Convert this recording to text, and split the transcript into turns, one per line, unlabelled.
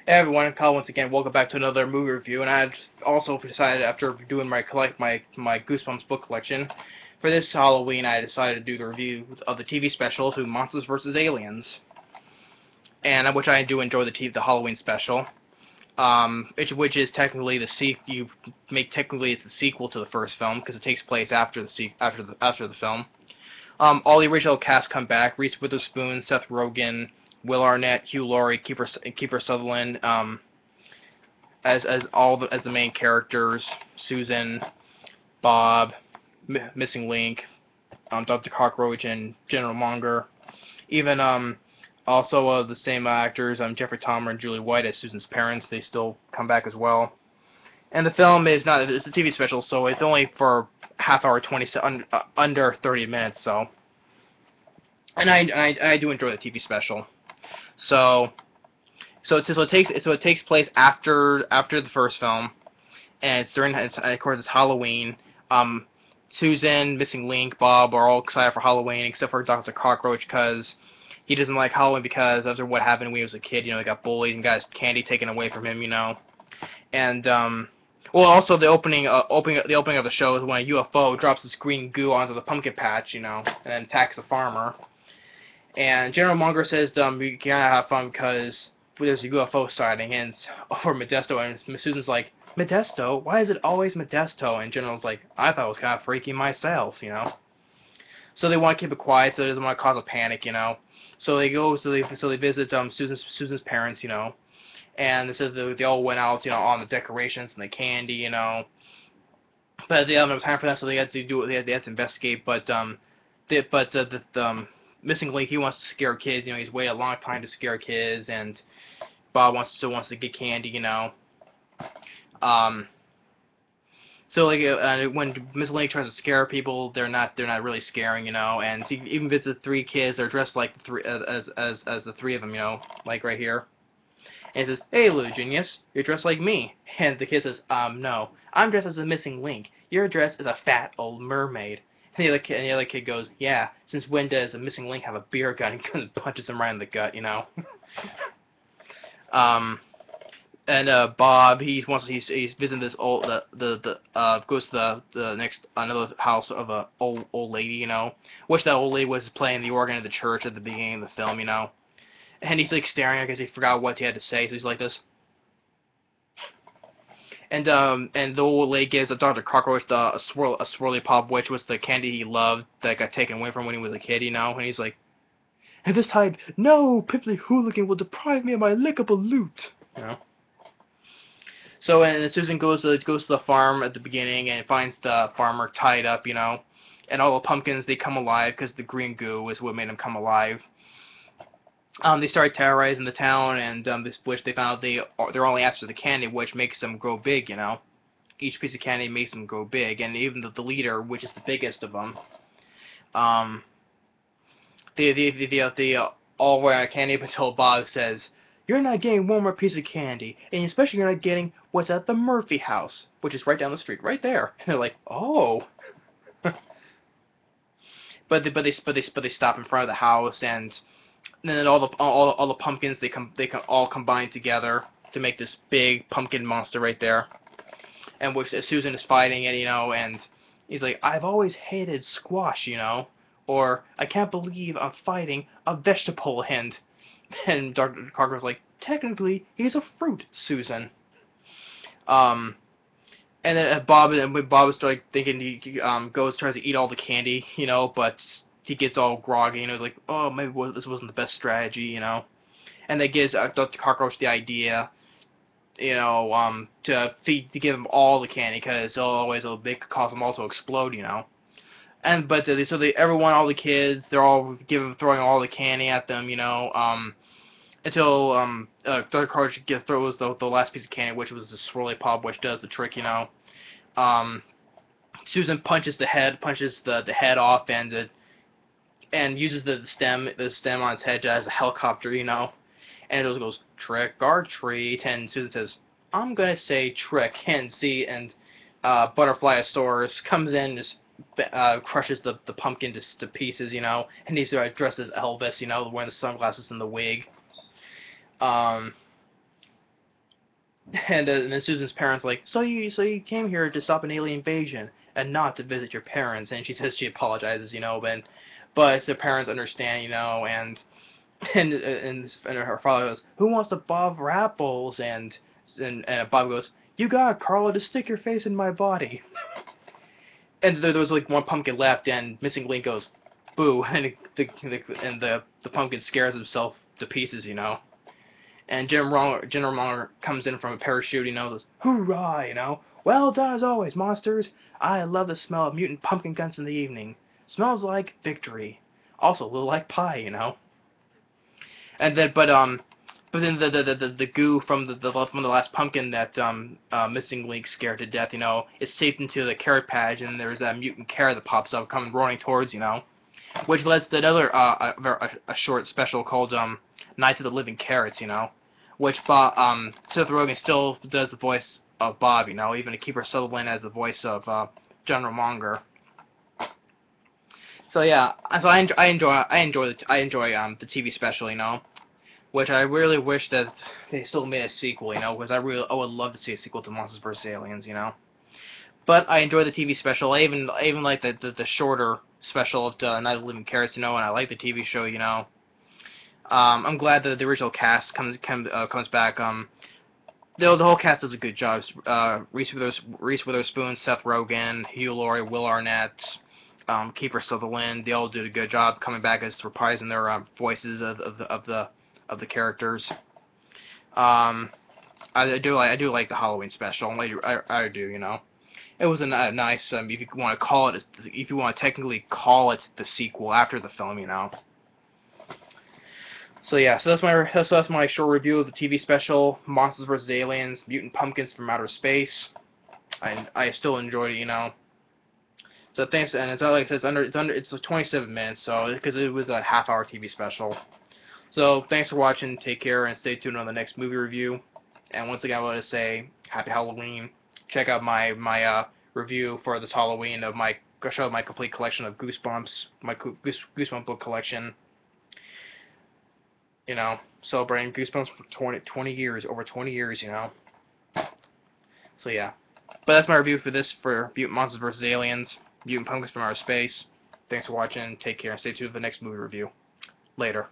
Hey everyone, Kyle once again. Welcome back to another movie review. And I had also decided after doing my Goosebumps book collection for this Halloween, I decided to do the review of the TV special to Monsters vs. Aliens, and which I do enjoy the Halloween special. Which is technically technically it's the sequel to the first film because it takes place after the film. All the original cast come back: Reese Witherspoon, Seth Rogan, Will Arnett, Hugh Laurie, Kiefer Sutherland, as the main characters: Susan, Bob, Missing Link, Dr. Cockroach, and General Monger. Even also the same actors, Jeffrey Tambor and Julie White as Susan's parents. They still come back as well. And the film is not it's a TV special, so it's only for half hour, under 30 minutes. So, and I do enjoy the TV special. So it takes place after the first film, and of course it's Halloween. Susan, Missing Link, Bob are all excited for Halloween except for Dr. Cockroach because he doesn't like Halloween because after what happened when he was a kid, he got bullied and got his candy taken away from him, And well, also the opening of the show is when a UFO drops this green goo onto the pumpkin patch, and then attacks the farmer. And General Monger says we gotta have fun because there's a UFO sighting and it's over Modesto, and Susan's like, Modesto? Why is it always Modesto? And General's like, I thought it was kind of freaky myself, So they want to keep it quiet so it doesn't want to cause a panic, So they visit Susan's parents, and they said they all went out, on the decorations and the candy, But they don't have time for that, so they had to investigate. But Missing Link, he wants to scare kids. He's waited a long time to scare kids, and Bob still wants to get candy. So when Missing Link tries to scare people, they're not really scaring. And he even visits 3 kids. They're dressed like the three as the 3 of them. Like right here. And he says, "Hey, little genius, you're dressed like me." And the kid says, "No, I'm dressed as a Missing Link. You're dressed as a fat old mermaid." And the other kid goes, "Yeah, since when does a Missing Link have a beer gun?" And punches him right in the gut, And Bob, he's visiting this goes to another house of a old lady, which that old lady was playing the organ at the church at the beginning of the film, And he's like staring at her because he forgot what he had to say, so he's like this. And the old lady gives Dr. Cockroach a swirly pop, which was the candy he loved that got taken away from when he was a kid, And he's like, and this time, no pimply hooligan will deprive me of my lickable loot, So and Susan goes to the farm at the beginning and finds the farmer tied up, And all the pumpkins, they come alive because the green goo is what made them come alive. They start terrorizing the town, and which they found they're only after the candy, which makes them grow big. Each piece of candy makes them grow big, and even the leader, which is the biggest of them, they all wear a candy until Bob says, "You're not getting one more piece of candy, and especially you're not getting what's at the Murphy house, which is right down the street, right there." And they're like, "Oh." But they stop in front of the house, and then all the pumpkins they all combine together to make this big pumpkin monster right there, and which Susan is fighting it, and he's like, "I've always hated squash, or I can't believe I'm fighting a vegetable," and Dr. Carter's like, "Technically, he's a fruit, Susan." And then Bob is like thinking he tries to eat all the candy, but he gets all groggy, he's like, "Oh, maybe this wasn't the best strategy," And that gives Dr. Cockroach the idea, to give him all the candy because it'll cause them all to explode, And everyone, all the kids, they're all throwing all the candy at them, until Dr. Cockroach throws the last piece of candy, which was the swirly pop, which does the trick, Susan punches the head off, and uses the stem on its head as a helicopter, And it goes, "Trick or treat," and Susan says, "I'm gonna say trick," and Butterflyasaurus comes in and just crushes the pumpkin to pieces, And he's dressed as Elvis, wearing the sunglasses and the wig. And then Susan's parents like, so you came here to stop an alien invasion and not to visit your parents. And she says she apologizes, but the parents understand, and her father goes, who wants to bob for apples? And Bob goes, you got it, Carla, just stick your face in my body. And there was like one pumpkin left, and Missing Link goes, boo, and the pumpkin scares himself to pieces. And General Munger comes in from a parachute, goes, hoorah, well done as always, monsters. I love the smell of mutant pumpkin guns in the evening. Smells like victory. Also a little like pie. And then, but then the goo from the last pumpkin that Missing Link scared to death, is saved into the carrot patch, and there's that mutant carrot that pops up, coming roaring towards, which leads to another a short special called Night of the Living Carrots, which Seth Rogan still does the voice of Bob, even Kiefer Sutherland as the voice of General Munger. So yeah, so I enjoy the TV special, which I really wish that they still made a sequel, because I would love to see a sequel to Monsters vs. Aliens, But I enjoy the TV special. I even like the shorter special of Night of the Living Carrots, and I like the TV show, I'm glad that the original cast comes back. The whole cast does a good job. Reese Witherspoon, Seth Rogan, Hugh Laurie, Will Arnett, Kiefer Sutherland. They all did a good job coming back as reprising their voices of the characters. I do like the Halloween special. I do. It was a nice, if you want to call it, if you want to technically call it the sequel after the film, So yeah, so that's my short review of the TV special Monsters vs. Aliens, Mutant Pumpkins from Outer Space. I still enjoyed it, So thanks, and it's like I said, it's 27 minutes, so because it was a half-hour TV special. So thanks for watching. Take care and stay tuned on the next movie review. And once again, I want to say Happy Halloween. Check out my review for this Halloween of my complete collection of Goosebumps, my Goosebump book collection. Celebrating Goosebumps for 20 years, over 20 years, So yeah. But that's my review for Mutant Monsters vs. Aliens, Mutant Pumpkins from Outer Space. Thanks for watching, take care, and stay tuned for the next movie review. Later.